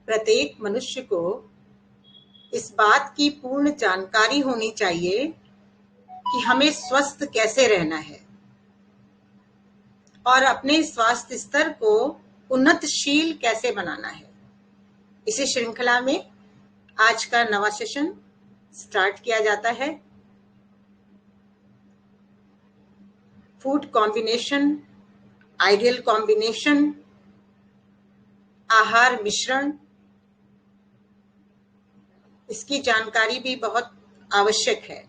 प्रत्येक मनुष्य को इस बात की पूर्ण जानकारी होनी चाहिए कि हमें स्वस्थ कैसे रहना है और अपने स्वास्थ्य स्तर को उन्नतशील कैसे बनाना है। इसी श्रृंखला में आज का नवा सेशन स्टार्ट किया जाता है। फूड कॉम्बिनेशन, आइडियल कॉम्बिनेशन, आहार मिश्रण, इसकी जानकारी भी बहुत आवश्यक है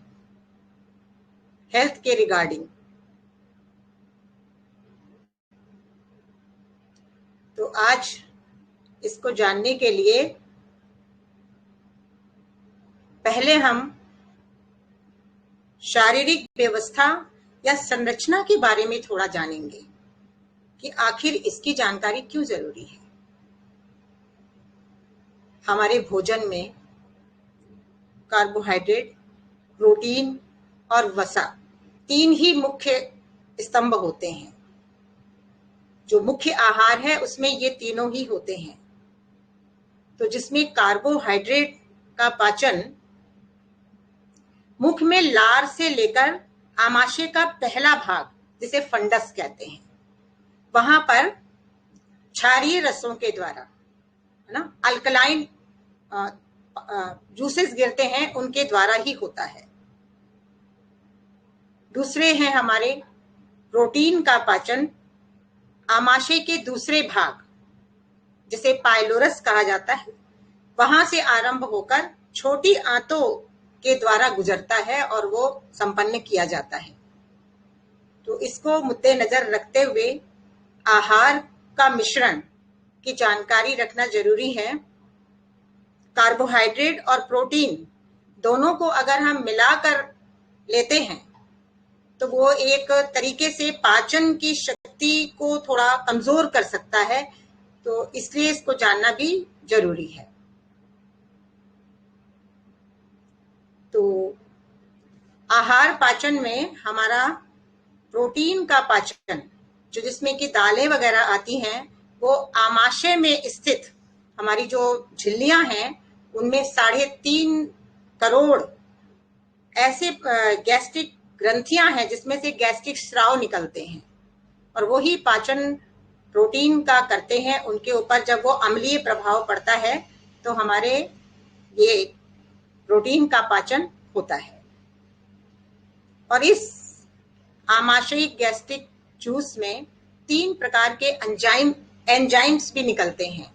हेल्थ के रिगार्डिंग। तो आज इसको जानने के लिए पहले हम शारीरिक व्यवस्था या संरचना के बारे में थोड़ा जानेंगे कि आखिर इसकी जानकारी क्यों जरूरी है। हमारे भोजन में कार्बोहाइड्रेट, प्रोटीन और वसा 3 ही मुख्य स्तंभ होते हैं। जो मुख्य आहार है उसमें ये तीनों ही होते हैं। तो जिसमें कार्बोहाइड्रेट का पाचन मुख में लार से लेकर आमाशय का पहला भाग, जिसे फंडस कहते हैं, वहां पर क्षारीय रसों के द्वारा, है ना, अल्कलाइन जूसेस गिरते हैं, उनके द्वारा ही होता है। दूसरे हैं हमारे प्रोटीन का पाचन आमाशय के दूसरे भाग, जिसे पाइलोरस कहा जाता है, वहां से आरंभ होकर छोटी आंतों के द्वारा गुजरता है और वो संपन्न किया जाता है। तो इसको मद्देनजर रखते हुए आहार का मिश्रण की जानकारी रखना जरूरी है। कार्बोहाइड्रेट और प्रोटीन दोनों को अगर हम मिलाकर लेते हैं तो वो एक तरीके से पाचन की शक्ति को थोड़ा कमजोर कर सकता है। तो इसलिए इसको जानना भी जरूरी है। तो आहार पाचन में हमारा प्रोटीन का पाचन, जो जिसमें कि दालें वगैरह आती हैं, वो आमाशय में स्थित हमारी जो झिल्लियां हैं उनमें 3.5 करोड़ ऐसे गैस्ट्रिक ग्रंथियां हैं जिसमें से गैस्ट्रिक स्राव निकलते हैं, और वो ही पाचन प्रोटीन का करते हैं। उनके ऊपर जब वो अम्लीय प्रभाव पड़ता है तो हमारे ये प्रोटीन का पाचन होता है। और इस आमाशयिक गैस्ट्रिक जूस में 3 प्रकार के एंजाइम्स भी निकलते हैं।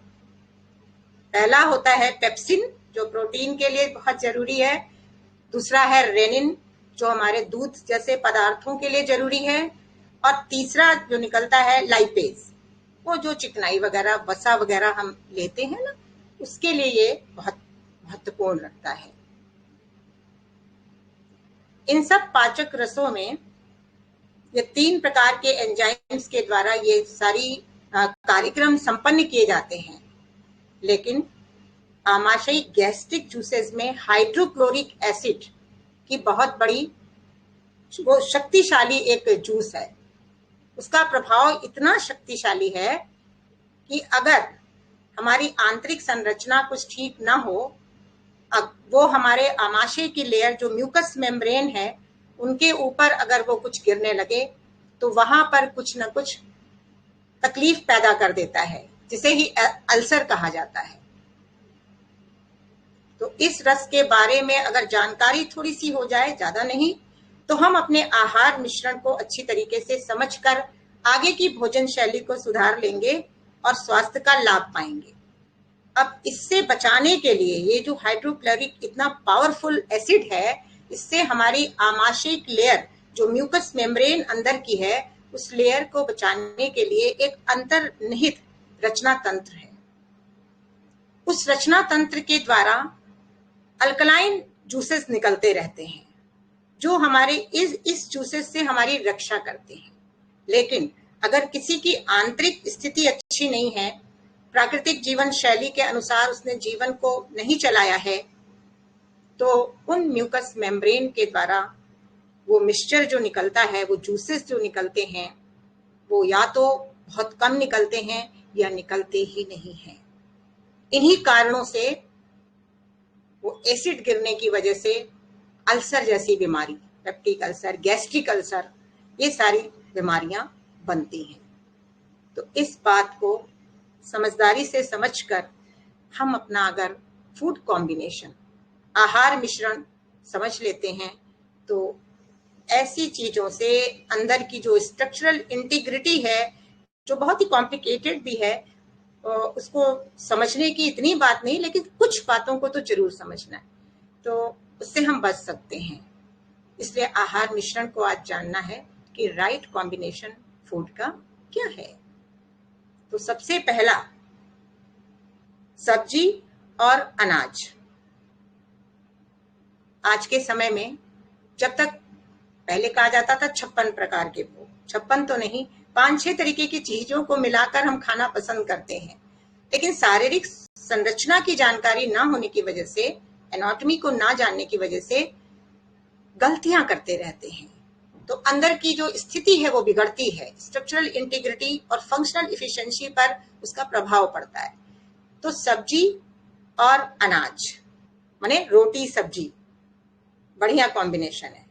पहला होता है पेप्सिन, जो प्रोटीन के लिए बहुत जरूरी है। दूसरा है रेनिन, जो हमारे दूध जैसे पदार्थों के लिए जरूरी है। और तीसरा जो निकलता है लाइपेज, वो जो चिकनाई वगैरह, वसा वगैरह हम लेते हैं ना, उसके लिए ये बहुत महत्वपूर्ण रखता है। इन सब पाचक रसों में ये 3 प्रकार के एंजाइम्स के द्वारा ये सारी कार्यक्रम संपन्न किए जाते हैं। लेकिन आमाशयी गैस्ट्रिक जूसेस में हाइड्रोक्लोरिक एसिड की बहुत बड़ी, वो शक्तिशाली एक जूस है। उसका प्रभाव इतना शक्तिशाली है कि अगर हमारी आंतरिक संरचना कुछ ठीक ना हो, वो हमारे आमाशय की लेयर जो म्यूकस मेम्ब्रेन है उनके ऊपर अगर वो कुछ गिरने लगे तो वहां पर कुछ न कुछ तकलीफ पैदा कर देता है, जिसे ही अल्सर कहा जाता है। तो इस रस के बारे में अगर जानकारी थोड़ी सी हो जाए, ज्यादा नहीं, तो हम अपने आहार मिश्रण को अच्छी तरीके से समझकर आगे की भोजन शैली को सुधार लेंगे और स्वास्थ्य का लाभ पाएंगे। अब इससे बचाने के लिए ये जो हाइड्रोक्लोरिक इतना पावरफुल एसिड है, इससे हमारी आमाशयिक लेयर जो म्यूकस मेम्ब्रेन अंदर की है, उस लेयर को बचाने के लिए एक अंतर्निहित रचना तंत्र है। उस रचना तंत्र के द्वारा अल्कलाइन जूसेस निकलते रहते हैं, जो हमारे इस जूसेस से हमारी रक्षा करते हैं। लेकिन अगर किसी की आंतरिक स्थिति अच्छी नहीं है, प्राकृतिक जीवन शैली के अनुसार उसने जीवन को नहीं चलाया है, तो उन म्यूकस मेम्ब्रेन के द्वारा वो मिक्सचर जो निकलता है, वो जूसेस जो निकलते हैं, वो या तो बहुत कम निकलते हैं या निकलते ही नहीं हैं। इन्हीं कारणों से वो एसिड गिरने की वजह से अल्सर जैसी बीमारी, पेप्टिक अल्सर, गैस्ट्रिक अल्सर, ये सारी बीमारियां बनती हैं। तो इस बात को समझदारी से समझकर हम अपना अगर फूड कॉम्बिनेशन, आहार मिश्रण समझ लेते हैं तो ऐसी चीजों से अंदर की जो स्ट्रक्चरल इंटीग्रिटी है, जो बहुत ही कॉम्प्लिकेटेड भी है, उसको समझने की इतनी बात नहीं, लेकिन कुछ बातों को तो जरूर समझना है, तो उससे हम बच सकते हैं। इसलिए आहार मिश्रण को आज जानना है कि राइट कॉम्बिनेशन फूड का क्या है। तो सबसे पहला, सब्जी और अनाज। आज के समय में, जब तक पहले कहा जाता था 56 प्रकार के भोग, 56 तो नहीं, 5-6 तरीके की चीजों को मिलाकर हम खाना पसंद करते हैं, लेकिन शारीरिक संरचना की जानकारी ना होने की वजह से, एनाटॉमी को ना जानने की वजह से गलतियां करते रहते हैं। तो अंदर की जो स्थिति है वो बिगड़ती है, स्ट्रक्चरल इंटीग्रिटी और फंक्शनल इफिशिएंसी पर उसका प्रभाव पड़ता है। तो सब्जी और अनाज माने रोटी सब्जी बढ़िया कॉम्बिनेशन है।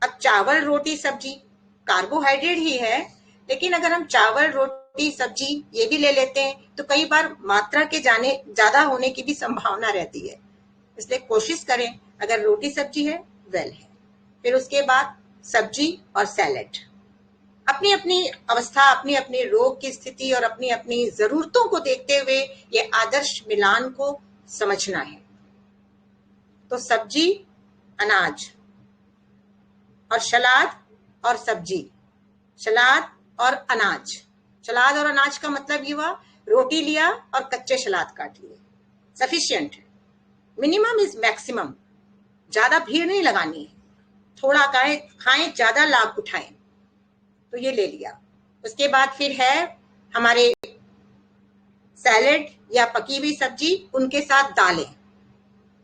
अब चावल रोटी सब्जी कार्बोहाइड्रेट ही है, लेकिन अगर हम चावल रोटी सब्जी ये भी ले लेते हैं तो कई बार मात्रा के ज्यादा होने की भी संभावना रहती है। इसलिए कोशिश करें, अगर रोटी सब्जी है वेल है। फिर उसके बाद सब्जी और सैलेड। अपनी अपनी अवस्था, अपनी अपनी रोग की स्थिति और अपनी अपनी जरूरतों को देखते हुए ये आदर्श मिलान को समझना है। तो सब्जी, अनाज और सलाद और सब्जी, सलाद और अनाज। सलाद और अनाज का मतलब ये हुआ, रोटी लिया और कच्चे सलाद काट लिए, सफिशिएंट है। मिनिमम इज मैक्सिमम, ज्यादा भीड़ नहीं लगानी है, थोड़ा खाएं, ज्यादा लाभ उठाएं, तो ये ले लिया। उसके बाद फिर है हमारे सैलेड या पकी हुई सब्जी, उनके साथ दालें,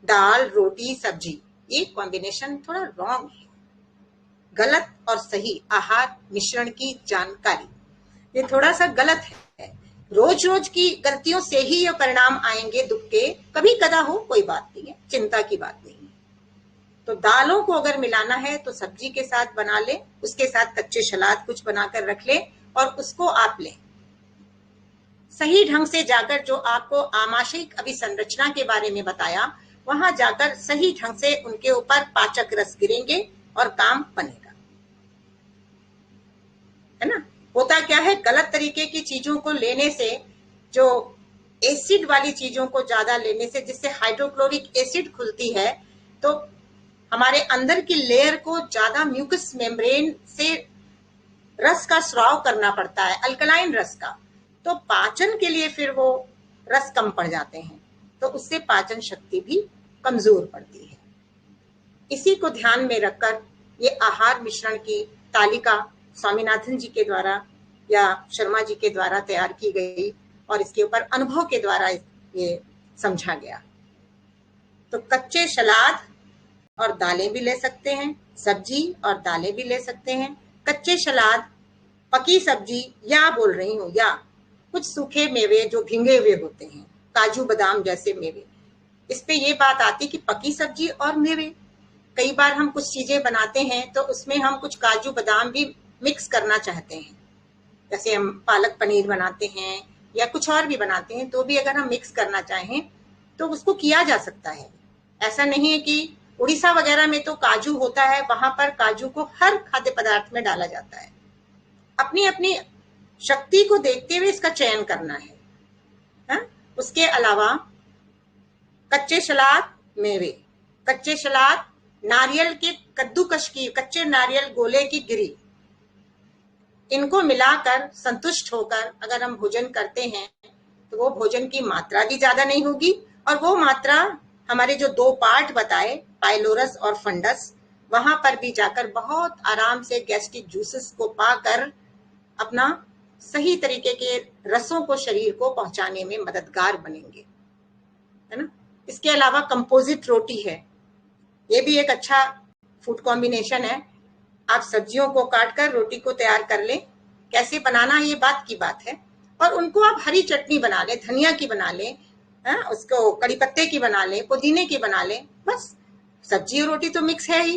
दाल रोटी सब्जी, ये कॉम्बिनेशन थोड़ा रॉन्ग है। गलत और सही आहार मिश्रण की जानकारी, ये थोड़ा सा गलत है। रोज रोज की गलतियों से ही ये परिणाम आएंगे दुख के, कभी कदा हो कोई बात नहीं है, चिंता की बात नहीं है। तो दालों को अगर मिलाना है तो सब्जी के साथ बना ले, उसके साथ कच्चे सलाद कुछ बनाकर रख ले और उसको आप लें। सही ढंग से जाकर, जो आपको आमाशयिक अभिसंरचना के बारे में बताया, वहां जाकर सही ढंग से उनके ऊपर पाचक रस गिरेंगे और काम बनेगा, है ना। होता क्या है, गलत तरीके की चीजों को लेने से, जो एसिड वाली चीजों को ज्यादा लेने से, जिससे हाइड्रोक्लोरिक एसिड खुलती है, तो हमारे अंदर की लेयर को ज्यादा म्यूकस मेम्ब्रेन से रस का स्राव करना पड़ता है, अल्कलाइन रस का। तो पाचन के लिए फिर वो रस कम पड़ जाते हैं, तो उससे पाचन शक्ति भी कमजोर पड़ती है। इसी को ध्यान में रखकर ये आहार मिश्रण की तालिका स्वामीनाथन जी के द्वारा या शर्मा जी के द्वारा तैयार की गई और इसके ऊपर अनुभव के द्वारा ये समझा गया। तो कच्चे सलाद और दालें भी ले सकते हैं, सब्जी और दालें भी ले सकते हैं। कच्चे सलाद, पकी सब्जी, या बोल रही हूँ, या कुछ सूखे मेवे जो भींगे हुए होते हैं, काजू बादाम जैसे मेवे। इस पे ये बात आती कि पकी सब्जी और मेवे, कई बार हम कुछ चीजें बनाते हैं तो उसमें हम कुछ काजू बादाम भी मिक्स करना चाहते हैं, जैसे हम पालक पनीर बनाते हैं या कुछ और भी बनाते हैं, तो भी अगर हम मिक्स करना चाहें तो उसको किया जा सकता है। ऐसा नहीं है कि उड़ीसा वगैरह में तो काजू होता है, वहां पर काजू को हर खाद्य पदार्थ में डाला जाता है। अपनी अपनी शक्ति को देखते हुए इसका चयन करना है, हा? उसके अलावा कच्चे सलाद, मेवे, कच्चे सलाद, नारियल के कद्दूकश की, कच्चे नारियल गोले की गिरी, इनको मिलाकर संतुष्ट होकर अगर हम भोजन करते हैं तो वो भोजन की मात्रा भी ज्यादा नहीं होगी, और वो मात्रा हमारे जो 2 पार्ट बताए, पाइलोरस और फंडस, वहां पर भी जाकर बहुत आराम से गैस्ट्रिक जूसेस को पाकर अपना सही तरीके के रसों को शरीर को पहुंचाने में मददगार बनेंगे, है ना। इसके अलावा कंपोजिट रोटी है, ये भी एक अच्छा फूड कॉम्बिनेशन है। आप सब्जियों को काट कर रोटी को तैयार कर लें, कैसे बनाना ये बात की बात है। और उनको आप हरी चटनी बना लें, धनिया की बना लें, उसको कड़ी पत्ते की बना लें, पुदीने की बना लें, बस सब्जी और रोटी तो मिक्स है ही।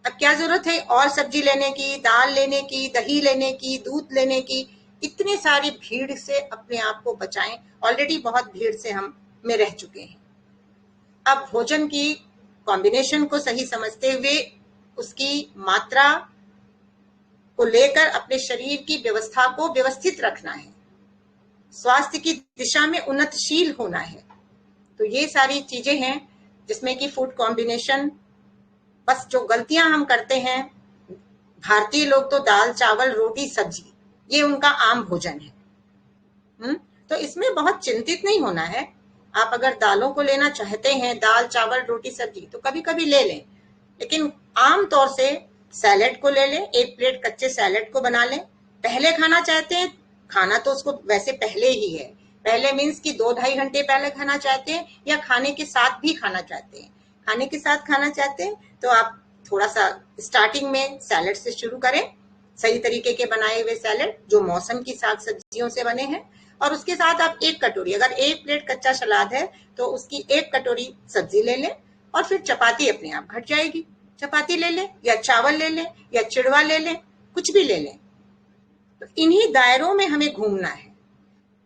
अब क्या जरूरत है और सब्जी लेने की, दाल लेने की, दही लेने की, दूध लेने की। इतनी सारी भीड़ से अपने आप को बचाएं। ऑलरेडी बहुत भीड़ से हम में रह चुके हैं। अब भोजन की कॉम्बिनेशन को सही समझते हुए उसकी मात्रा को लेकर अपने शरीर की व्यवस्था को व्यवस्थित रखना है, स्वास्थ्य की दिशा में उन्नतशील होना है। तो ये सारी चीजें हैं जिसमें कि फूड कॉम्बिनेशन, बस जो गलतियां हम करते हैं, भारतीय लोग तो दाल चावल रोटी सब्जी ये उनका आम भोजन है। तो इसमें बहुत चिंतित नहीं होना है। आप अगर दालों को लेना चाहते हैं, दाल चावल रोटी सब्जी, तो कभी कभी ले लें, लेकिन आम तौर से सैलेड को ले लें, एक प्लेट कच्चे सैलेड को बना लें। पहले खाना चाहते हैं, खाना तो उसको वैसे पहले ही है, पहले मीन्स कि 2-2.5 घंटे पहले खाना चाहते हैं, या खाने के साथ भी खाना चाहते हैं। खाने के साथ खाना चाहते हैं तो आप थोड़ा सा स्टार्टिंग में सैलेड से शुरू करें, सही तरीके के बनाए हुए सैलेड जो मौसम की साग सब्जियों से बने हैं। और उसके साथ आप एक कटोरी, अगर एक प्लेट कच्चा सलाद है तो उसकी एक कटोरी सब्जी ले लें, और फिर चपाती अपने आप घट जाएगी। चपाती ले लें या चावल ले लें या चिड़वा ले लें, कुछ भी ले लें। तो इन्हीं दायरों में हमें घूमना है।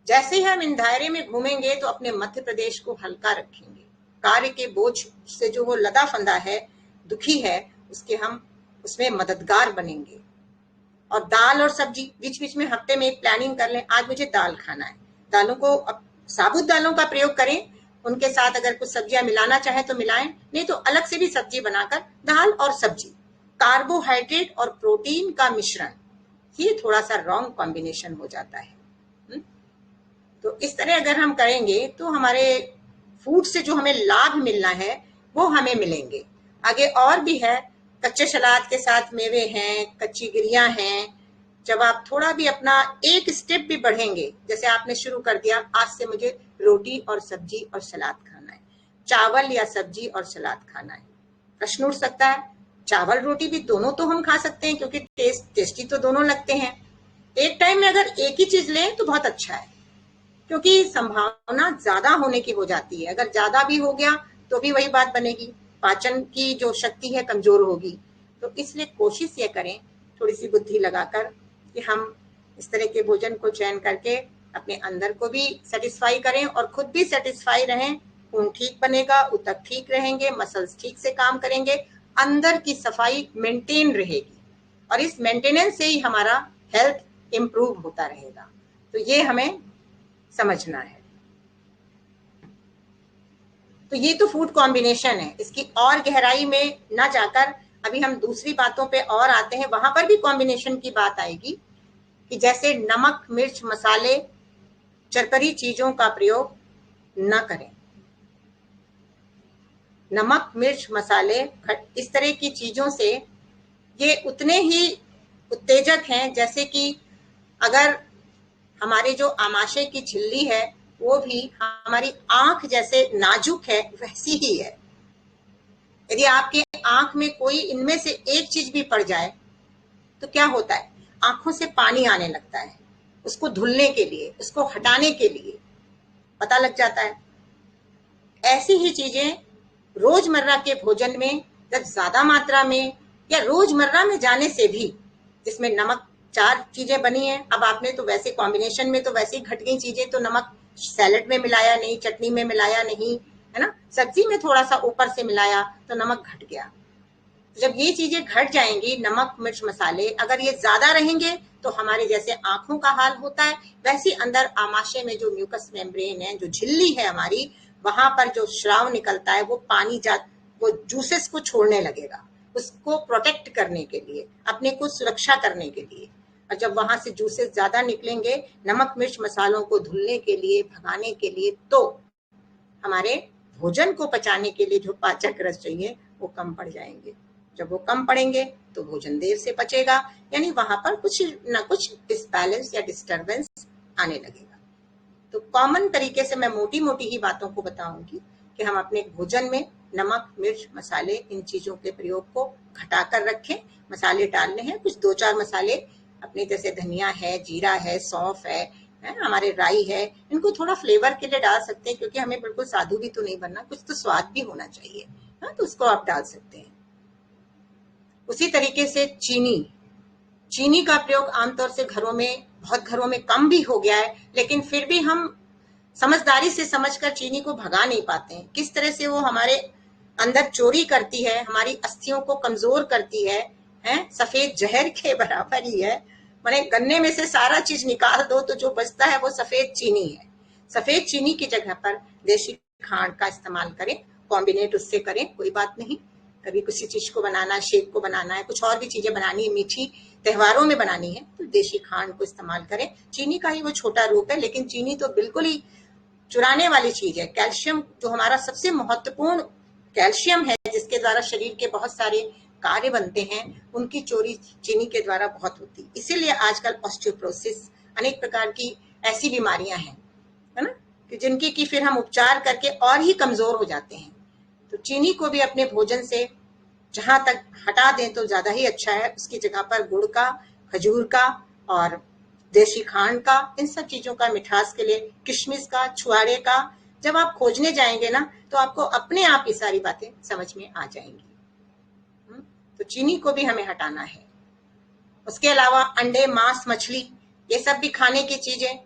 जैसे ही हम इन दायरे में घूमेंगे तो अपने मध्य प्रदेश को हल्का रखेंगे। कार्य के बोझ से जो वो लदा फंदा है, दुखी है, उसके हम उसमें मददगार बनेंगे। और दाल और सब्जी बीच बीच में हफ्ते में एक प्लानिंग कर लें, आज मुझे दाल खाना है। दालों को साबुत दालों का प्रयोग करें, उनके साथ अगर कुछ सब्जियां मिलाना चाहे तो मिलाएं, नहीं तो अलग से भी सब्जी बनाकर दाल और सब्जी, कार्बोहाइड्रेट और प्रोटीन का मिश्रण, ये थोड़ा सा रॉन्ग कॉम्बिनेशन हो जाता है। तो इस तरह अगर हम करेंगे तो हमारे फूड से जो हमें लाभ मिलना है वो हमें मिलेंगे। आगे और भी है, कच्चे सलाद के साथ मेवे हैं, कच्ची गिरियां हैं। जब आप थोड़ा भी अपना एक स्टेप भी बढ़ेंगे, जैसे आपने शुरू कर दिया, आज से मुझे रोटी और सब्जी और सलाद खाना है, चावल या सब्जी और सलाद खाना है, प्रश्न उठ सकता है। चावल रोटी भी दोनों तो हम खा सकते हैं, क्योंकि टेस्टी तो दोनों लगते हैं। एक टाइम में अगर एक ही चीज लें तो बहुत अच्छा है, क्योंकि संभावना ज्यादा होने की हो जाती है। अगर ज्यादा भी हो गया तो भी वही बात बनेगी, पाचन की जो शक्ति है कमजोर होगी। तो इसलिए कोशिश ये करें, थोड़ी सी बुद्धि लगाकर, कि हम इस तरह के भोजन को चयन करके अपने अंदर को भी सेटिस्फाई करें और खुद भी सेटिस्फाई रहें। खून ठीक बनेगा, ऊतक ठीक रहेंगे, मसल्स ठीक से काम करेंगे, अंदर की सफाई मेंटेन रहेगी, और इस मेंटेनेंस से ही हमारा हेल्थ इंप्रूव होता रहेगा। तो ये हमें समझना है। तो ये तो फूड कॉम्बिनेशन है। इसकी और गहराई में ना जाकर अभी हम दूसरी बातों पे और आते हैं, वहां पर भी कॉम्बिनेशन की बात आएगी, कि जैसे नमक मिर्च मसाले चरकरी चीजों का प्रयोग न करें। नमक मिर्च मसाले इस तरह की चीजों से ये उतने ही उत्तेजक हैं जैसे कि अगर हमारे जो आमाशय की झिल्ली है वो भी हमारी आंख जैसे नाजुक है, वैसी ही है। यदि आपके आंख में कोई इनमें से एक चीज भी पड़ जाए तो क्या होता है, आंखों से पानी आने लगता है। उसको धुलने के लिए, उसको हटाने के लिए पता लग जाता है। ऐसी ही चीजें रोजमर्रा के भोजन में जब ज्यादा मात्रा में, या रोजमर्रा में जाने से भी, जिसमें नमक 4 चीजें बनी हैं, अब आपने तो वैसे कॉम्बिनेशन में तो वैसे ही घट गई चीजें, तो नमक सैलेड में मिलाया नहीं, चटनी में मिलाया नहीं, है ना, सब्जी में थोड़ा सा ऊपर से मिलाया तो नमक घट गया। जब ये चीजें घट जाएंगी, नमक मिर्च मसाले अगर ये ज्यादा रहेंगे तो हमारे जैसे आंखों का हाल होता है, वैसे अंदर आमाशय में जो म्यूकस मेम्ब्रेन है, जो झिल्ली है हमारी, वहां पर जो श्राव निकलता है वो पानी वो जूसेस को छोड़ने लगेगा, उसको प्रोटेक्ट करने के लिए, अपने को सुरक्षा करने के लिए। और जब वहां से जूसेस ज्यादा निकलेंगे, नमक मिर्च मसालों को धुलने के लिए, भगाने के लिए, तो हमारे भोजन को पचाने के लिए जो पाचक रस चाहिए वो कम पड़ जाएंगे। जब वो कम पड़ेंगे तो भोजन देर से पचेगा, यानी वहां पर कुछ न कुछ डिसबैलेंस या डिस्टरबेंस आने लगेगा। तो कॉमन तरीके से मैं मोटी मोटी ही बातों को बताऊंगी। कि हम अपने भोजन में नमक, मिर्च, मसाले, इन चीजों के प्रयोग को घटा कर रखें। मसाले डालने हैं कुछ 2-4 मसाले अपने, जैसे धनिया है, जीरा है, सौंफ है, हमारे राई है, इनको थोड़ा फ्लेवर के लिए डाल सकते हैं, क्योंकि हमें बिल्कुल साधु भी तो नहीं बनना, कुछ तो स्वाद भी होना चाहिए। तो उसको आप डाल सकते हैं। उसी तरीके से चीनी का प्रयोग आमतौर से बहुत घरों में कम भी हो गया है, लेकिन फिर भी हम समझदारी से समझकर चीनी को भगा नहीं पाते हैं। किस तरह से वो हमारे अंदर चोरी करती है, हमारी अस्थियों को कमजोर करती है, सफेद जहर के बराबर ही है। माने गन्ने में से सारा चीज निकाल दो तो जो बचता है वो सफेद चीनी है। सफेद चीनी की जगह पर देशी खांड का इस्तेमाल करें, कॉम्बिनेट उससे करें, कोई बात नहीं। कभी किसी चीज को बनाना है, शेक को बनाना है, कुछ और भी चीजें बनानी है, मीठी त्योहारों में बनानी है, तो देशी खांड को इस्तेमाल करें। चीनी का ही वो छोटा रूप है, लेकिन चीनी तो बिल्कुल ही चुराने वाली चीज है। कैल्शियम, जो हमारा सबसे महत्वपूर्ण कैल्शियम है, जिसके द्वारा शरीर के बहुत सारे कार्य बनते हैं, उनकी चोरी चीनी के द्वारा बहुत होती है। इसीलिए आजकल ऑस्टियोपोरोसिस, अनेक प्रकार की ऐसी बीमारियां हैं, है ना, कि जिनकी की फिर हम उपचार करके और ही कमजोर हो जाते हैं। तो चीनी को भी अपने भोजन से जहां तक हटा दें तो ज्यादा ही अच्छा है। उसकी जगह पर गुड़ का, खजूर का और देशी खांड का, इन सब चीजों का, मिठास के लिए किशमिश का, छुआरे का, जब आप खोजने जाएंगे ना तो आपको अपने आप ये सारी बातें समझ में आ जाएंगी। तो चीनी को भी हमें हटाना है। उसके अलावा अंडे, मांस, मछली, ये सब भी खाने की चीजें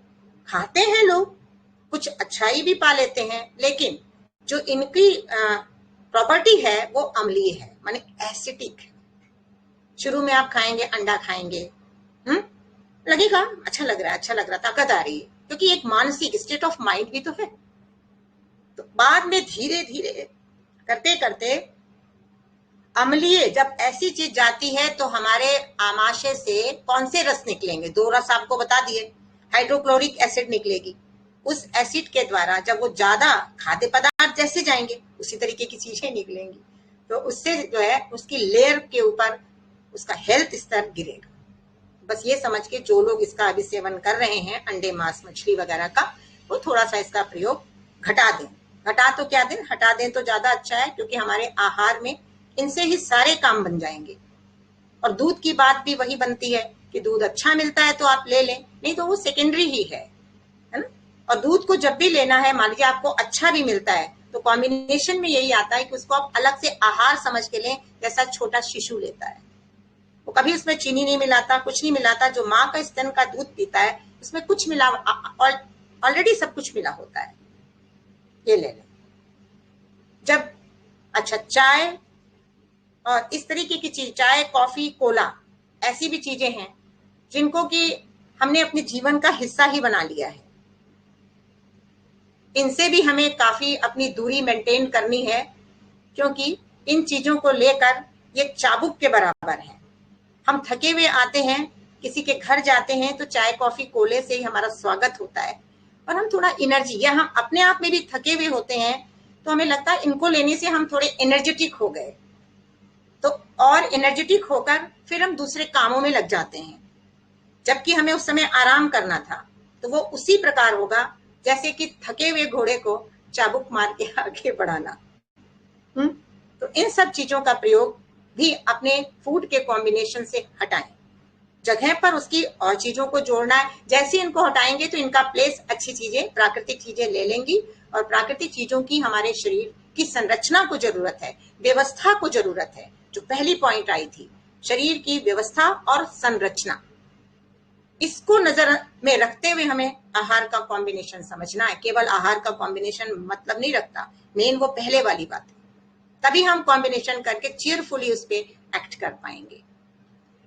खाते हैं लोग, कुछ अच्छाई भी पा लेते हैं, लेकिन जो इनकी प्रॉपर्टी है वो अम्लीय है, माने एसिडिक है। शुरू में आप खाएंगे, अंडा खाएंगे, लगेगा अच्छा लग रहा है, अच्छा लग रहा, ताकत आ रही है, क्योंकि एक मानसिक स्टेट ऑफ माइंड भी तो है। तो बाद में धीरे धीरे करते करते अम्लीय जब ऐसी चीज जाती है तो हमारे आमाशय से कौन से रस निकलेंगे? 2 रस आपको बता दिए। हाइड्रोक्लोरिक एसिड निकलेगी। उस एसिड के द्वारा जब वो ज्यादा खाद्य पदार्थ जैसे जाएंगे, उसी तरीके की चीजें निकलेंगी, तो उससे जो है उसकी लेयर के ऊपर उसका हेल्थ स्तर गिरेगा। बस ये समझ के जो लोग इसका अभी सेवन कर रहे हैं, अंडे, मांस, मछली वगैरह का, वो थोड़ा सा इसका प्रयोग घटा दें। घटा तो क्या दें, हटा दें तो ज्यादा अच्छा है, क्योंकि हमारे आहार में इनसे ही सारे काम बन जाएंगे। और दूध की बात भी वही बनती है कि दूध अच्छा मिलता है तो आप ले लें, नहीं तो वो सेकेंडरी ही है ना। और दूध को जब भी लेना है, मान लीजिए आपको अच्छा भी मिलता है, तो कॉम्बिनेशन में यही आता है कि उसको आप अलग से आहार समझ के लें, जैसा छोटा शिशु लेता है। वो कभी उसमें चीनी नहीं मिलाता, कुछ नहीं मिलाता। जो माँ का स्तन का दूध पीता है उसमें कुछ मिला, ऑलरेडी सब कुछ मिला होता है। ये ले लें। जब अच्छा चाय और इस तरीके की चीज, चाय, कॉफी, कोला, ऐसी भी चीजें हैं जिनको कि हमने अपने जीवन का हिस्सा ही बना लिया है। इनसे भी हमें काफी अपनी दूरी मेंटेन करनी है, क्योंकि इन चीजों को लेकर ये चाबुक के बराबर है। हम थके हुए आते हैं, किसी के घर जाते हैं तो चाय, कॉफी, कोले से ही हमारा स्वागत होता है, और हम थोड़ा एनर्जी, या हम अपने आप में भी थके हुए होते हैं, तो हमें लगता है इनको लेने से हम थोड़े एनर्जेटिक हो गए, तो और एनर्जेटिक होकर फिर हम दूसरे कामों में लग जाते हैं, जबकि हमें उस समय आराम करना था। तो वो उसी प्रकार होगा जैसे कि थके हुए घोड़े को चाबुक मार के आगे बढ़ाना। तो इन सब चीजों का प्रयोग भी अपने फूड के कॉम्बिनेशन से हटाएं। जगह पर उसकी और चीजों को जोड़ना है। जैसे इनको हटाएंगे तो इनका प्लेस अच्छी चीजें, प्राकृतिक चीजें ले लेंगी, और प्राकृतिक चीजों की हमारे शरीर की संरचना को जरूरत है, व्यवस्था को जरूरत है। जो पहली पॉइंट आई थी, शरीर की व्यवस्था और संरचना, इसको नजर में रखते हुए हमें आहार का कॉम्बिनेशन समझना है। केवल आहार का कॉम्बिनेशन मतलब नहीं रखता, मेन वो पहले वाली बात है। तभी हम कॉम्बिनेशन करके चीयरफुली उस पर एक्ट कर पाएंगे।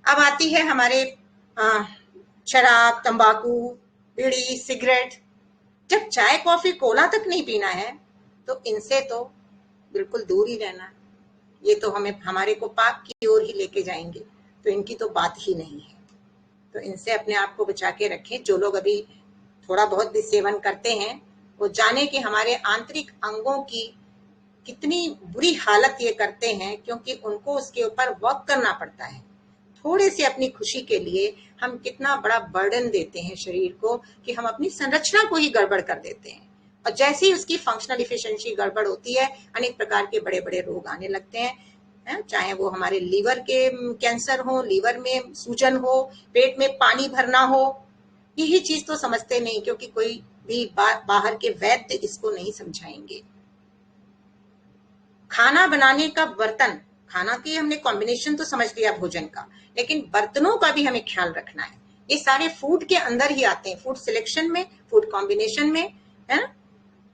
अब आती है हमारे शराब, तंबाकू, बीड़ी, सिगरेट। जब चाय, कॉफी, कोला तक नहीं पीना है तो इनसे तो बिल्कुल दूर ही रहना है। ये तो हमें हमारे को पाप की ओर ही लेके जाएंगे, तो इनकी तो बात ही नहीं है। तो इनसे अपने आप को बचा के रखें। जो लोग अभी थोड़ा बहुत भी सेवन करते हैं, वो जाने कि हमारे आंतरिक अंगों की कितनी बुरी हालत ये करते हैं, क्योंकि उनको उसके ऊपर वर्क करना पड़ता है। थोड़े से अपनी खुशी के लिए हम कितना बड़ा बर्डन देते हैं शरीर को, कि हम अपनी संरचना को ही गड़बड़ कर देते हैं। और जैसे ही उसकी फंक्शनल इफिशिएंसी गड़बड़ होती है, अनेक प्रकार के बड़े बड़े रोग आने लगते हैं, चाहे वो हमारे लीवर के कैंसर हो, लीवर में सूजन हो, पेट में पानी भरना हो। यही चीज तो समझते नहीं, क्योंकि कोई भी बाहर के वैद्य इसको नहीं समझाएंगे। खाना बनाने का बर्तन, खाना की हमने कॉम्बिनेशन तो समझ लिया भोजन का, लेकिन बर्तनों का भी हमें ख्याल रखना है। ये सारे फूड के अंदर ही आते हैं, फूड सिलेक्शन में, फूड कॉम्बिनेशन में, है ना,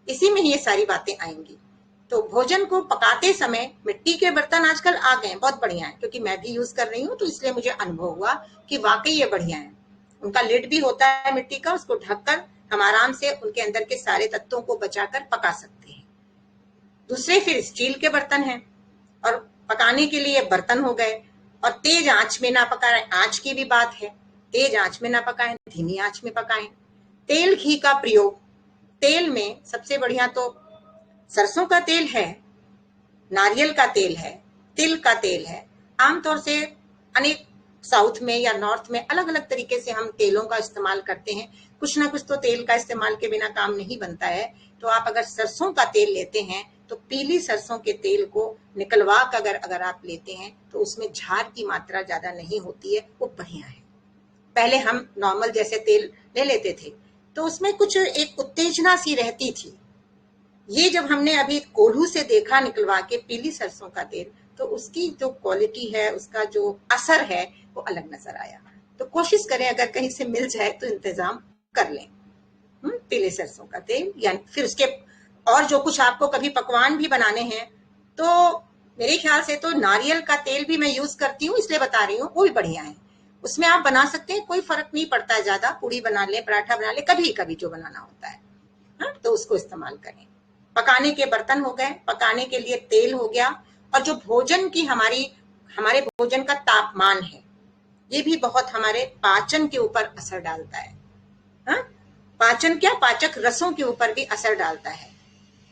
इसी में ही ये सारी बातें आएंगी। तो भोजन को पकाते समय मिट्टी के बर्तन आजकल आ गए हैं, बहुत बढ़िया है, क्योंकि मैं भी यूज कर रही हूँ, तो इसलिए मुझे अनुभव हुआ कि वाकई ये बढ़िया है। उनका लिड भी होता है मिट्टी का, उसको ढककर हम आराम से उनके अंदर के सारे तत्वों को बचाकर पका सकते हैं। दूसरे फिर स्टील के बर्तन हैं, और पकाने के लिए बर्तन हो गए, और तेज आंच में ना पकाएं, आंच की भी बात है, तेज आंच में ना पकाएं, धीमी आंच में पकाएं। तेल घी का प्रयोग, तेल में सबसे बढ़िया तो सरसों का तेल है, नारियल का तेल है, तिल का तेल है। आमतौर से अनेक साउथ में या नॉर्थ में अलग अलग तरीके से हम तेलों का इस्तेमाल करते हैं, कुछ ना कुछ तो तेल का इस्तेमाल के बिना काम नहीं बनता है। तो आप अगर सरसों का तेल लेते हैं तो पीली सरसों के तेल को निकलवा कर अगर आप लेते हैं तो उसमें झाग की मात्रा ज्यादा नहीं होती है, वो बढ़िया है। पहले हम नॉर्मल जैसे तेल ले लेते थे तो उसमें कुछ एक उत्तेजना सी रहती थी। ये जब हमने अभी कोल्हू से देखा निकलवा के पीली सरसों का तेल, तो उसकी जो क्वालिटी है, उसका जो असर है, वो अलग नजर आया। तो कोशिश करें अगर कहीं से मिल जाए तो इंतजाम कर लें पीले सरसों का तेल। या फिर उसके और जो कुछ आपको कभी पकवान भी बनाने हैं तो मेरे ख्याल से तो नारियल का तेल भी मैं यूज करती हूँ, इसलिए बता रही हूँ, वो भी बढ़िया है। उसमें आप बना सकते हैं, कोई फर्क नहीं पड़ता है ज्यादा, पूड़ी बना ले, पराठा बना ले, कभी कभी जो बनाना होता है, तो उसको इस्तेमाल करें। पकाने के बर्तन हो गए, पकाने के लिए तेल हो गया, और जो भोजन की हमारे भोजन का तापमान है, ये भी बहुत हमारे पाचन के ऊपर असर डालता है। पाचन क्या, पाचक रसों के ऊपर भी असर डालता है।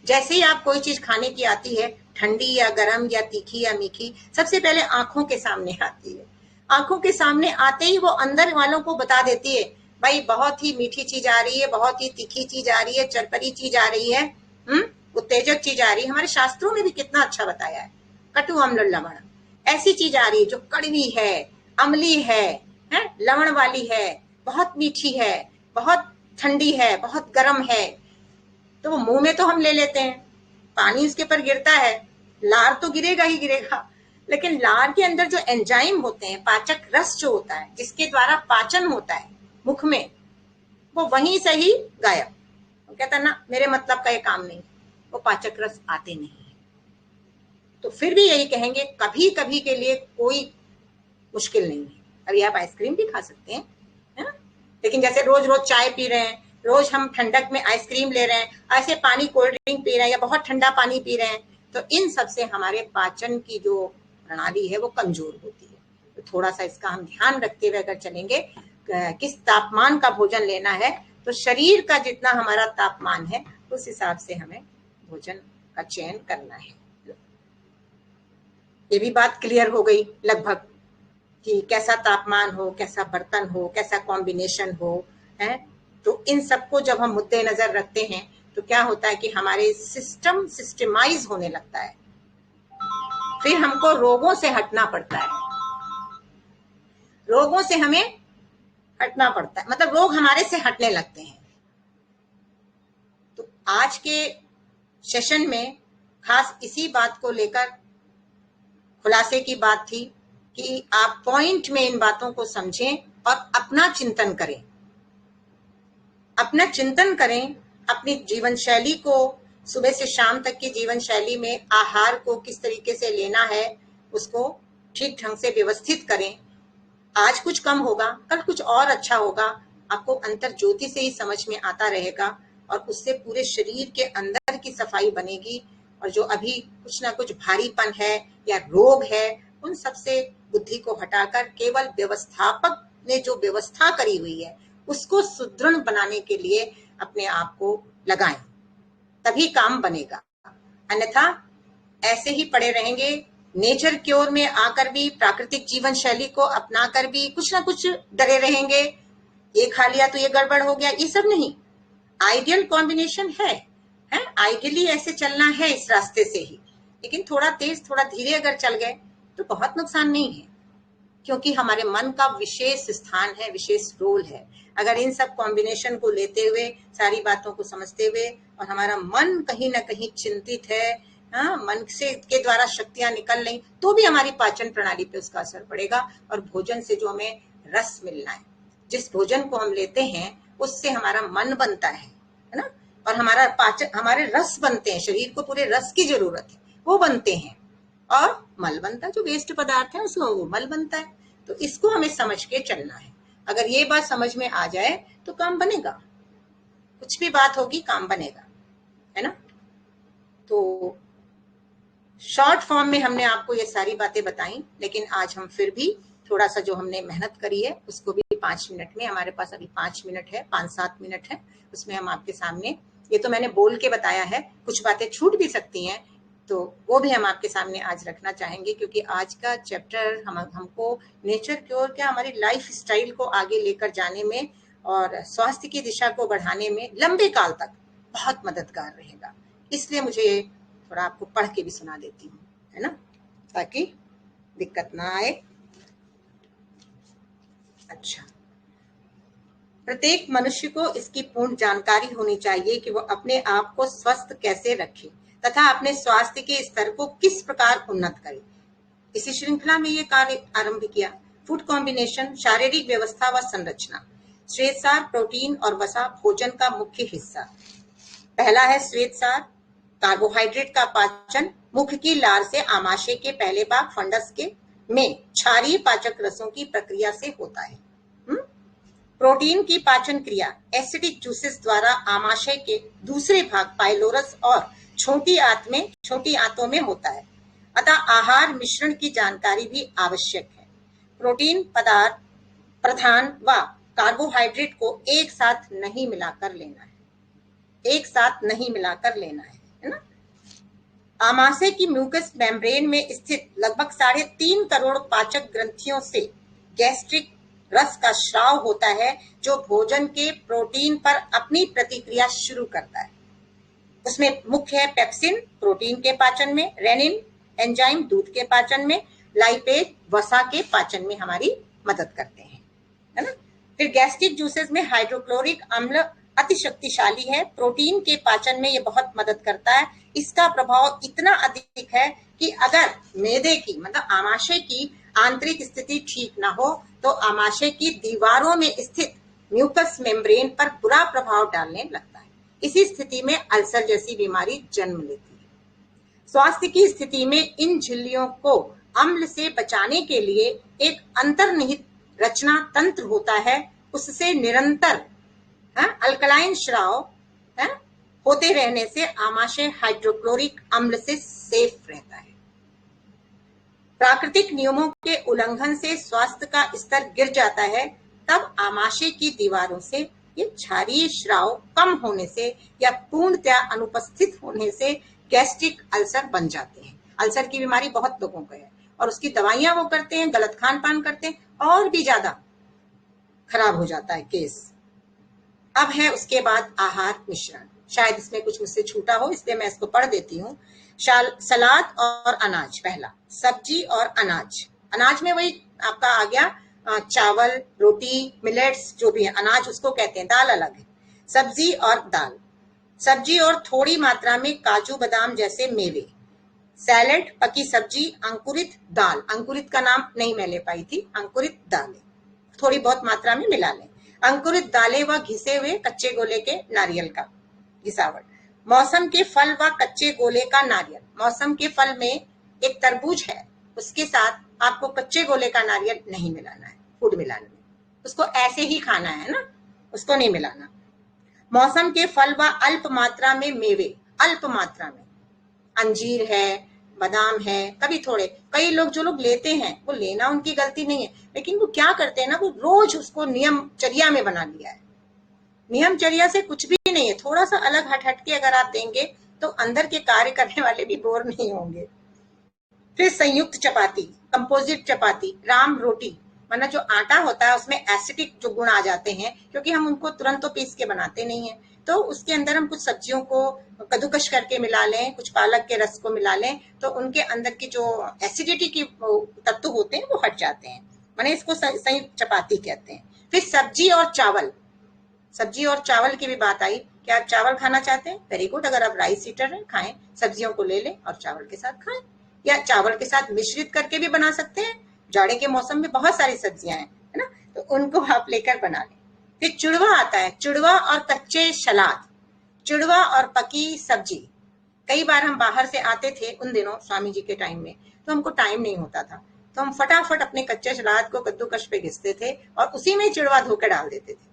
जैसे ही आप कोई चीज खाने की आती है, ठंडी या गर्म या तीखी या मीठी, सबसे पहले आंखों के सामने आती है। आंखों के सामने आते ही वो अंदर वालों को बता देती है, भाई बहुत ही मीठी चीज आ रही है, बहुत ही तीखी चीज आ रही है, चरपरी चीज आ रही है, उत्तेजक चीज आ रही है। हमारे शास्त्रों में भी कितना अच्छा बताया है, कटु अम्ल लवण, ऐसी चीज आ रही है जो कड़वी है, अम्ली है, लवण वाली है, बहुत मीठी है, बहुत ठंडी है, बहुत गर्म है। तो वो मुंह में तो हम ले लेते हैं, पानी उसके ऊपर गिरता है, लार तो गिरेगा ही गिरेगा, लेकिन लार के अंदर जो एंजाइम होते हैं, पाचक रस जो होता है, जिसके द्वारा पाचन होता है मुख में, वो वहीं से ही गायब। वो कहता ना मेरे मतलब का ये काम नहीं, वो पाचक रस आते नहीं है। तो फिर भी यही कहेंगे, कभी कभी के लिए कोई मुश्किल नहीं है। अभी आप आइसक्रीम भी खा सकते हैं, लेकिन जैसे रोज रोज चाय पी रहे हैं, रोज हम ठंडक में आइसक्रीम ले रहे हैं, ऐसे पानी कोल्ड ड्रिंक पी रहे हैं या बहुत ठंडा पानी पी रहे हैं, तो इन सब से हमारे पाचन की जो प्रणाली है वो कमजोर होती है। तो थोड़ा सा इसका हम ध्यान रखते हुए अगर चलेंगे, किस तापमान का भोजन लेना है, तो शरीर का जितना हमारा तापमान है उस हिसाब से हमें भोजन का चयन करना है। ये भी बात क्लियर हो गई लगभग, कि कैसा तापमान हो, कैसा बर्तन हो, कैसा कॉम्बिनेशन हो, है। तो इन सबको जब हम मुद्दे नजर रखते हैं तो क्या होता है कि हमारे सिस्टम सिस्टमाइज होने लगता है, फिर हमको रोगों से हटना पड़ता है, रोगों से हमें हटना पड़ता है, मतलब रोग हमारे से हटने लगते हैं। तो आज के सेशन में खास इसी बात को लेकर खुलासे की बात थी कि आप पॉइंट में इन बातों को समझें और अपना चिंतन करें, अपना चिंतन करें, अपनी जीवन शैली को, सुबह से शाम तक की जीवन शैली में आहार को किस तरीके से लेना है, उसको ठीक ढंग से व्यवस्थित करें। आज कुछ कम होगा, कल कुछ और अच्छा होगा, आपको अंतर ज्योति से ही समझ में आता रहेगा, और उससे पूरे शरीर के अंदर की सफाई बनेगी। और जो अभी कुछ ना कुछ भारीपन है या रोग है, उन सब से बुद्धि को हटाकर केवल व्यवस्थापक ने जो व्यवस्था करी हुई है उसको सुदृढ़ बनाने के लिए अपने आप को लगाएं, तभी काम बनेगा। अन्यथा ऐसे ही पड़े रहेंगे, नेचर क्योर में आकर भी, प्राकृतिक जीवन शैली को अपनाकर भी कुछ ना कुछ डरे रहेंगे, ये खा लिया तो ये गड़बड़ हो गया, ये सब नहीं। आइडियल कॉम्बिनेशन है, है। आइडियली ऐसे चलना है इस रास्ते से ही, लेकिन थोड़ा तेज थोड़ा धीरे अगर चल गए तो बहुत नुकसान नहीं है, क्योंकि हमारे मन का विशेष स्थान है, विशेष रोल है। अगर इन सब कॉम्बिनेशन को लेते हुए, सारी बातों को समझते हुए, और हमारा मन कहीं ना कहीं चिंतित है, हाँ, मन से के द्वारा शक्तियां निकल रही, तो भी हमारी पाचन प्रणाली पे उसका असर पड़ेगा। और भोजन से जो हमें रस मिलना है, जिस भोजन को हम लेते हैं उससे हमारा मन बनता है ना, और हमारा पाचन, हमारे रस बनते हैं, शरीर को पूरे रस की जरूरत है, वो बनते हैं। और मल बनता है, जो वेस्ट पदार्थ है उसको वो मल बनता है। तो इसको हमें समझ के चलना है। अगर ये बात समझ में आ जाए तो काम बनेगा, कुछ भी बात होगी काम बनेगा, है ना। तो शॉर्ट फॉर्म में हमने आपको ये सारी बातें बताई, लेकिन आज हम फिर भी थोड़ा सा जो हमने मेहनत करी है उसको भी 5 मिनट में, हमारे पास अभी 5 मिनट है, 5-7 मिनट है, उसमें हम आपके सामने, ये तो मैंने बोल के बताया है, कुछ बातें छूट भी सकती हैं, तो वो भी हम आपके सामने आज रखना चाहेंगे, क्योंकि आज का चैप्टर हमको नेचर की ओर, क्या हमारी लाइफ स्टाइल को आगे लेकर जाने में और स्वास्थ्य की दिशा को बढ़ाने में लंबे काल तक बहुत मददगार रहेगा। इसलिए मुझे थोड़ा आपको पढ़ के भी सुना देती हूँ, है ना, ताकि दिक्कत ना आए। अच्छा, प्रत्येक मनुष्य को इसकी पूर्ण जानकारी होनी चाहिए कि वो अपने आप को स्वस्थ कैसे रखे तथा अपने स्वास्थ्य के स्तर को किस प्रकार उन्नत करे। इसी श्रृंखला में ये कार्य आरंभ किया। फूड कॉम्बिनेशन, शारीरिक व्यवस्था व संरचना। श्वेतसार, प्रोटीन और वसा भोजन का मुख्य हिस्सा। पहला है श्वेतसार, कार्बोहाइड्रेट का पाचन मुख की लार से आमाशय के पहले भाग फंडस के में क्षारीय पाचक रसों की प्रक्रिया से होता है। प्रोटीन की पाचन क्रिया एसिडिक जूसेस द्वारा आमाशय के दूसरे भाग पाइलोरस और छोटी आंतों में होता है। अतः आहार मिश्रण की जानकारी भी आवश्यक है। प्रोटीन पदार्थ प्रधान व कार्बोहाइड्रेट को एक साथ नहीं मिलाकर लेना है ना। आमाशय की म्यूकस मेम्ब्रेन में स्थित लगभग 3.5 करोड़ पाचक ग्रंथियों से गैस्ट्रिक रस का स्राव होता है, जो भोजन के प्रोटीन पर अपनी प्रतिक्रिया शुरू करता है। उसमें मुख्य है पेप्सिन प्रोटीन के पाचन में, रेनिन एंजाइम दूध के पाचन में, लाइपेज वसा के पाचन में हमारी मदद करते हैं, है ना। फिर गैस्ट्रिक जूसेस में हाइड्रोक्लोरिक अम्ल अति शक्तिशाली है, प्रोटीन के पाचन में ये बहुत मदद करता है। इसका प्रभाव इतना अधिक है कि अगर मैदे की मतलब आमाशय की आंतरिक स्थिति ठीक ना हो तो आमाशय की दीवारों में स्थित म्यूकस मेम्ब्रेन पर बुरा प्रभाव डालने लगता है। इसी स्थिति में अल्सर जैसी बीमारी जन्म लेती है। स्वास्थ्य की स्थिति में इन झिल्लियों को अम्ल से बचाने के लिए एक अंतर्निहित रचना तंत्र होता है, उससे निरंतर अल्कलाइन स्राव होते रहने से आमाशय हाइड्रोक्लोरिक अम्ल से सेफ रहता है। प्राकृतिक नियमों के उल्लंघन से स्वास्थ्य का स्तर गिर जाता है, तब आमाशय की दीवारों से ये क्षारीय स्राव कम होने से या पूर्णतया अनुपस्थित होने से गैस्ट्रिक अल्सर बन जाते हैं। अल्सर की बीमारी बहुत लोगों को है और उसकी दवाइयां वो करते हैं, गलत खान पान करते हैं, और भी ज्यादा खराब हो जाता है केस। अब है उसके बाद आहार मिश्रण। शायद इसमें कुछ मुझसे छूटा हो, इसलिए मैं इसको पढ़ देती हूँ। सलाद और अनाज। पहला, सब्जी और अनाज। अनाज में वही आपका आ गया चावल, रोटी, मिलेट्स, जो भी है अनाज उसको कहते हैं, दाल अलग है। सब्जी और दाल, सब्जी और थोड़ी मात्रा में काजू बादाम जैसे मेवे। सैलेड, पकी सब्जी, अंकुरित दाल। अंकुरित का नाम नहीं मैं ले पाई थी, अंकुरित दालें थोड़ी बहुत मात्रा में मिला लें। अंकुरित दालें व घिसे हुए कच्चे गोले के नारियल का घिसावट। मौसम के फल व कच्चे गोले का नारियल। मौसम के फल में एक तरबूज है, उसके साथ आपको कच्चे गोले का नारियल नहीं मिलाना है फूड मिलाने में, उसको ऐसे ही खाना है ना, उसको नहीं मिलाना। मौसम के फल व अल्प मात्रा में मेवे। अल्प मात्रा में अंजीर है, बादाम है, कभी थोड़े। कई लोग जो लोग लेते हैं वो लेना उनकी गलती नहीं है, लेकिन वो क्या करते हैं ना, वो रोज उसको नियमचर्या में बना लिया है। नियमचर्या से कुछ भी नहीं है, थोड़ा सा अलग हट के अगर आप देंगे तो अंदर के कार्य करने वाले भी बोर नहीं होंगे। फिर संयुक्त चपाती, कंपोजिट चपाती, राम रोटी, वरना जो आटा होता है उसमें एसिडिक जो गुण आ जाते हैं, क्योंकि हम उनको तुरंत तो पीस के बनाते नहीं है, तो उसके अंदर हम कुछ सब्जियों को कद्दूकश करके मिला लें, कुछ पालक के रस को मिला लें, तो उनके अंदर की जो एसिडिटी की तत्व होते हैं वो हट जाते हैं। माने इसको सही चपाती कहते हैं। फिर सब्जी और चावल, सब्जी और चावल की भी बात आई कि आप चावल खाना चाहते हैं, वेरी गुड, अगर आप राइस ईटर हैं खाएं, सब्जियों को ले लें और चावल के साथ खाएं, या चावल के साथ मिश्रित करके भी बना सकते हैं। जाड़े के मौसम में बहुत सारी सब्जियां हैं, है ना, तो उनको आप लेकर बना लें। फिर चुड़वा आता है, चुड़वा और कच्चे सलाद, चुड़वा और पकी सब्जी। कई बार हम बाहर से आते थे उन दिनों स्वामी जी के टाइम में, तो हमको टाइम नहीं होता था, तो हम फटाफट अपने कच्चे सलाद को कद्दूकश पे घिसते थे और उसी में चिड़वा धो के डाल देते थे,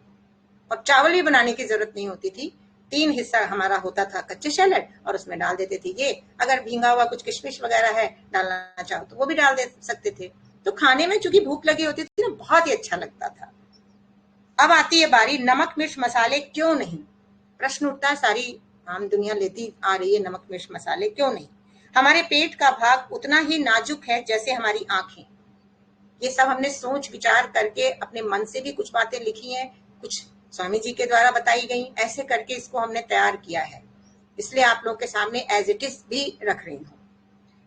और चावल भी बनाने की जरूरत नहीं होती थी। 3 हिस्सा हमारा होता था कच्चे सैलेड और उसमें डाल देते थे ये, अगर भींगा हुआ कुछ किशमिश वगैरह है डालना चाहो तो वो भी डाल दे सकते थे। तो खाने में चूंकि भूख लगी होती थी ना, बहुत ही अच्छा लगता था। अब आती है बारी नमक मिर्च मसाले क्यों नहीं। प्रश्न उठता है, सारी आम दुनिया लेती आ रही है नमक मिर्च मसाले, क्यों नहीं। हमारे पेट का भाग उतना ही नाजुक है जैसे हमारी आंखें। ये सब हमने सोच विचार करके अपने मन से भी कुछ बातें लिखी हैं, कुछ स्वामी जी के द्वारा बताई गई, ऐसे करके इसको हमने तैयार किया है, इसलिए आप लोग के सामने एज इट इज भी रख रही हूँ।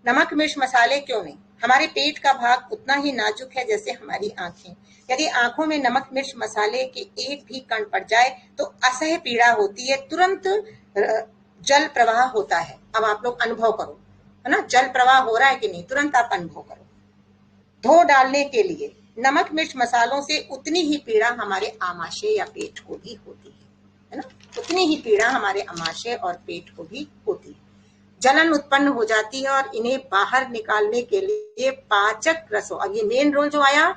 नमक मिर्च मसाले क्यों नहीं। हमारे पेट का भाग उतना ही नाजुक है जैसे हमारी आंखें। यदि आंखों में नमक मिर्च मसाले के एक भी कण पड़ जाए तो असह्य पीड़ा होती है, तुरंत जल प्रवाह होता है। अब आप लोग अनुभव करो, है ना, जल प्रवाह हो रहा है कि नहीं, तुरंत आप अनुभव करो। धो डालने के लिए नमक मिर्च मसालों से उतनी ही पीड़ा हमारे आमाशय या पेट को भी होती है ना, उतनी ही पीड़ा हमारे आमाशय और पेट को भी होती है। जलन उत्पन्न हो जाती है और इन्हें बाहर निकालने के लिए पाचक रसों, अब ये मेन रोल जो आया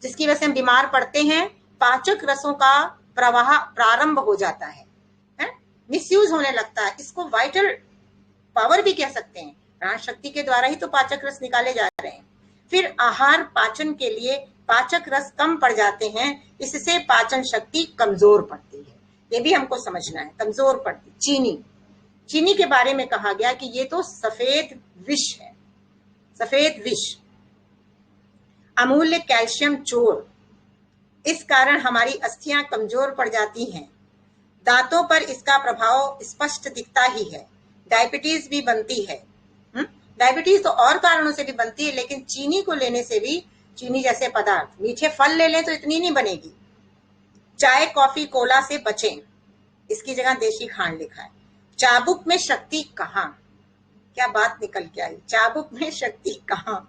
जिसकी वजह से हम बीमार पड़ते हैं, पाचक रसों का प्रवाह प्रारंभ हो जाता है, मिसयूज होने लगता है। इसको वाइटल पावर भी कह सकते हैं, प्राण शक्ति के द्वारा ही तो पाचक रस निकाले जा रहे हैं। फिर आहार पाचन के लिए पाचक रस कम पड़ जाते हैं, इससे पाचन शक्ति कमजोर पड़ती है, ये भी हमको समझना है, कमजोर पड़ती। चीनी, चीनी के बारे में कहा गया कि ये तो सफेद विष है, सफेद विष, अमूल्य कैल्शियम चोर। इस कारण हमारी अस्थियां कमजोर पड़ जाती हैं। दांतों पर इसका प्रभाव स्पष्ट दिखता ही है। डायबिटीज भी बनती है। डायबिटीज तो और कारणों से भी बनती है, लेकिन चीनी को लेने से भी, चीनी जैसे पदार्थ, मीठे फल ले लें तो इतनी नहीं बनेगी। चाय कॉफी कोला से बचें, इसकी जगह देशी खांड लिखा है। चाबुक में शक्ति कहाँ, क्या बात निकल के आई, चाबुक में शक्ति कहाँ।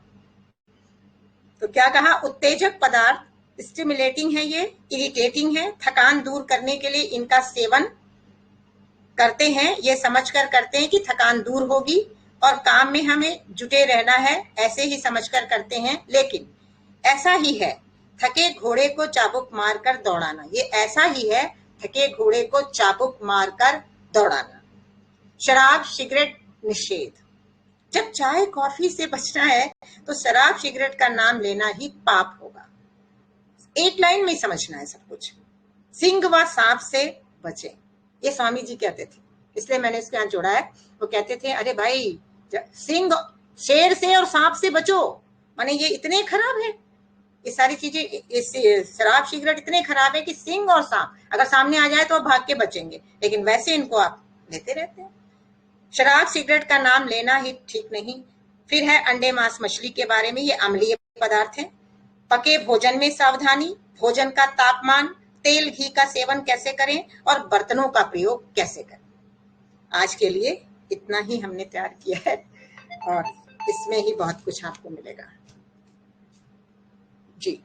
तो क्या कहा, उत्तेजक पदार्थ स्टिमुलेटिंग है, ये इरिटेटिंग है, थकान दूर करने के लिए इनका सेवन करते हैं, ये समझकर करते हैं कि थकान दूर होगी और काम में हमें जुटे रहना है, ऐसे ही समझकर करते हैं। लेकिन ऐसा ही है थके घोड़े को चाबुक मारकर दौड़ाना, ये ऐसा ही है थके घोड़े को चाबुक मारकर दौड़ाना। शराब सिगरेट निषेध, जब चाय कॉफी से बचना है तो शराब सिगरेट का नाम लेना ही पाप होगा। एक लाइन में ही समझना है सब कुछ। सिंह व सांप से बचे, ये स्वामी जी कहते थे, इसलिए मैंने इसको यहाँ जोड़ा है। वो कहते थे अरे भाई, सिंह, शेर से और सांप से बचो, माने ये इतने खराब है, ये सारी चीजें, इस शराब सिगरेट इतने खराब है कि सिंह और सांप अगर सामने आ जाए तो आप भाग के बचेंगे, लेकिन वैसे इनको आप लेते रहते हैं। शराब सिगरेट का नाम लेना ही ठीक नहीं। फिर है अंडे मांस मछली के बारे में, ये अम्लीय पदार्थ है। पके भोजन में सावधानी, भोजन का तापमान, तेल घी का सेवन कैसे करें और बर्तनों का प्रयोग कैसे करें। आज के लिए इतना ही हमने तैयार किया है और इसमें ही बहुत कुछ आपको मिलेगा जी।